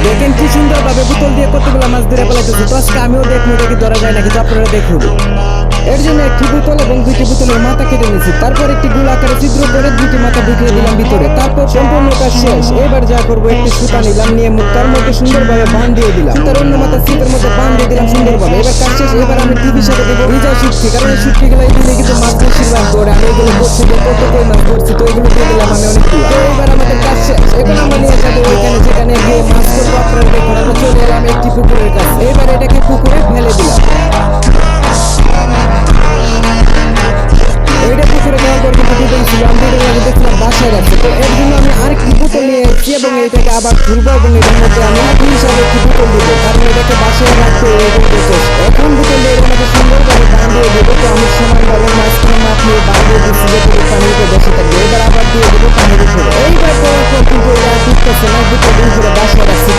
দেখেন কি সুন্দর ভাবে বোতল দিয়ে কতগুলো মাছ ধরে ফেলাইতেছে। তো আজকে আমিও দেখবো এটা কি ধরা যায় নাকি, তো আপনারা দেখুন। এর জন্য একটি বোতল এবং দুইটি বোতলের মাথা কেটে নিয়েছি। তারপর একটি গোল আকারে ছিদ্র করে দুইটি মাথা ঢুকিয়ে দিলাম ভিতরে। তারপর সম্পূর্ণ কাজ শেষ। এবার যা করবো, একটি সুতা নিলাম, নিয়ে মুক্তার মধ্যে সুন্দরভাবে বান দিয়ে দিলাম। তার অন্য মাথা ছিপের মধ্যে বান দিয়ে দিলাম সুন্দরভাবে। এবার কাজ শেষ। এবার আমি টিভির সাথে দেবো ভিজা শুটকি, কারণ এই শুটকি গুলো দিলে কিন্তু মাছ বেশিরভাগ ধরে। আমি এগুলো করছি যে কত কই মাছ ধরছি, তো এগুলো দিয়ে দিলাম আমি অনেকগুলো। তো এবার আমাদের কাজ শেষ। এবার আমরা নিয়ে যাবো ওইখানে যেখানে গিয়ে মাছ করবো। আপনারা দেখুন, আমরা চলে এলাম একটি পুকুরের কাছে। এবার এটাকে পুকুরে ফেলে দিলাম। এইটা পুকুরে দেওয়ার পর কিন্তু দুটোই ছিল, আমি দুটোর মধ্যে দেখছিলাম বাসায় রাখছে। তো এর জন্য আমি আরেকটি বোতল নিয়ে এসেছি এবং এইটাকে আবার ঘুরবো এবং এটার মধ্যে আমি একই হিসাবে একটি বোতল দিব, কারণ এটাকে বাসায় রাখতে এখন বোতল দিয়ে এর মধ্যে সুন্দরভাবে বাঁধিয়ে দেবো। তো আমি সমানভাবে মাঝখানে মাছ নিয়ে বাঁধিয়ে দিচ্ছি যাতে পানিতে বসে থাকবে। এবার আবার দিয়ে দেবো পানির উপরে। এইবার দেওয়ার পর কিন্তু এটা টিকতেছে না, বোতল উপরে বাসায় রাখছি।